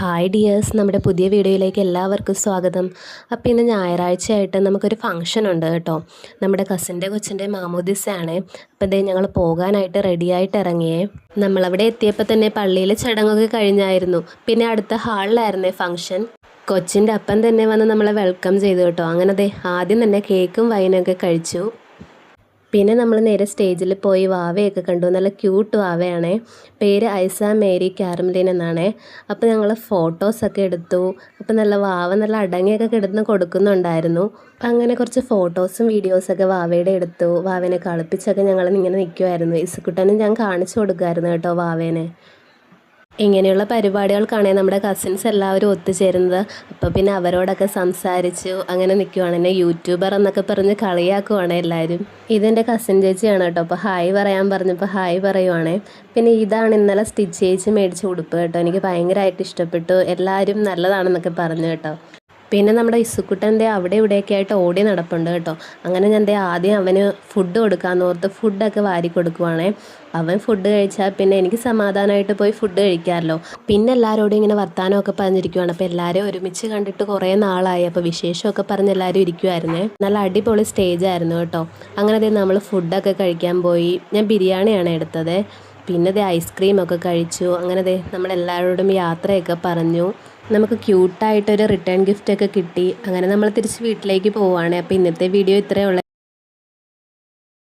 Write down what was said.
Hi dears, നമ്മുടെ പുതിയ വീഡിയോയിലേക്ക് എല്ലാവർക്കും സ്വാഗതം. അപ്പോൾ ഇന്ന് ഞായറാഴ്ചയായിട്ട് നമുക്കൊരു ഫംഗ്ഷൻ ഉണ്ട് കേട്ടോ. നമ്മുടെ കസിൻ്റെ കൊച്ചിൻ്റെ മാമോദിസയാണ്. അപ്പോൾ ഇതേ ഞങ്ങൾ പോകാനായിട്ട് റെഡിയായിട്ട് ഇറങ്ങിയേ. നമ്മളവിടെ എത്തിയപ്പോൾ തന്നെ പള്ളിയിൽ ചടങ്ങൊക്കെ കഴിഞ്ഞായിരുന്നു. പിന്നെ അടുത്ത ഹാളിലായിരുന്നേ ഫംഗ്ഷൻ. കൊച്ചിൻ്റെ അപ്പം തന്നെ വന്ന് നമ്മളെ വെൽക്കം ചെയ്തു കേട്ടോ. അങ്ങനെ അതെ ആദ്യം തന്നെ കേക്കും വൈനൊക്കെ കഴിച്ചു. പിന്നെ നമ്മൾ നേരെ സ്റ്റേജിൽ പോയി വാവയൊക്കെ കണ്ടു. നല്ല ക്യൂട്ട് വാവയാണേ. പേര് ഐസ മേരി കാരമലിൻ എന്നാണേ. അപ്പോൾ ഞങ്ങൾ ഫോട്ടോസൊക്കെ എടുത്തു. അപ്പോൾ നല്ല വാവ നല്ല അടങ്ങിയൊക്കെ കിടന്ന് കൊടുക്കുന്നുണ്ടായിരുന്നു. അങ്ങനെ കുറച്ച് ഫോട്ടോസും വീഡിയോസൊക്കെ വാവയുടെ എടുത്തു. വാവേനെ കളിപ്പിച്ചൊക്കെ ഞങ്ങളിങ്ങനെ നിൽക്കുമായിരുന്നു. ഇസുക്കുട്ടനും ഞാൻ കാണിച്ചു കൊടുക്കുമായിരുന്നു കേട്ടോ വാവേനെ. ഇങ്ങനെയുള്ള പരിപാടികൾക്കാണ് നമ്മുടെ കസിൻസ് എല്ലാവരും ഒത്തുചേരുന്നത്. അപ്പോൾ പിന്നെ അവരോടൊക്കെ സംസാരിച്ചു അങ്ങനെ നിൽക്കുവാണ്. എന്നെ യൂട്യൂബർ എന്നൊക്കെ പറഞ്ഞ് കളിയാക്കുവാണ് എല്ലാവരും. ഇതെൻ്റെ കസിൻ ചേച്ചിയാണ് കേട്ടോ. അപ്പോൾ ഹായ് പറയാൻ പറഞ്ഞപ്പോൾ ഹായ് പറയുവാണേ. പിന്നെ ഇതാണ് ഇന്നലെ സ്റ്റിച്ച് ചേച്ചി മേടിച്ച ഉടുപ്പ് കേട്ടോ. എനിക്ക് ഭയങ്കരമായിട്ട് ഇഷ്ടപ്പെട്ടു. എല്ലാവരും നല്ലതാണെന്നൊക്കെ പറഞ്ഞു കേട്ടോ. പിന്നെ നമ്മുടെ ഇസുക്കുട്ടൻ്റെ അവിടെ ഇവിടെയൊക്കെ ആയിട്ട് ഓടി നടപ്പുണ്ട് കേട്ടോ. അങ്ങനെ ഞാൻ ആദ്യം അവന് ഫുഡ് കൊടുക്കാമെന്ന് ഓർത്ത് ഫുഡൊക്കെ വാരി കൊടുക്കുവാണേ. അവൻ ഫുഡ് കഴിച്ചാൽ പിന്നെ എനിക്ക് സമാധാനമായിട്ട് പോയി ഫുഡ് കഴിക്കാമല്ലോ. പിന്നെ എല്ലാവരോടും ഇങ്ങനെ വർത്താനമൊക്കെ പറഞ്ഞിരിക്കുവാണ്. അപ്പോൾ എല്ലാവരും ഒരുമിച്ച് കണ്ടിട്ട് കുറേ നാളായി. അപ്പോൾ വിശേഷമൊക്കെ പറഞ്ഞ് എല്ലാവരും ഇരിക്കുമായിരുന്നേ. നല്ല അടിപൊളി സ്റ്റേജായിരുന്നു കേട്ടോ. അങ്ങനെ നമ്മൾ ഫുഡൊക്കെ കഴിക്കാൻ പോയി. ഞാൻ ബിരിയാണിയാണ് എടുത്തത്. പിന്നെ ഐസ്ക്രീമൊക്കെ കഴിച്ചു. അങ്ങനെ നമ്മളെല്ലാവരോടും യാത്രയൊക്കെ പറഞ്ഞു. നമുക്ക് ക്യൂട്ടായിട്ടൊരു റിട്ടേൺ ഗിഫ്റ്റൊക്കെ കിട്ടി. അങ്ങനെ നമ്മൾ തിരിച്ച് വീട്ടിലേക്ക് പോവുകയാണ്. അപ്പോൾ ഇന്നത്തെ വീഡിയോ ഇത്രയേ ഉള്ളൂ.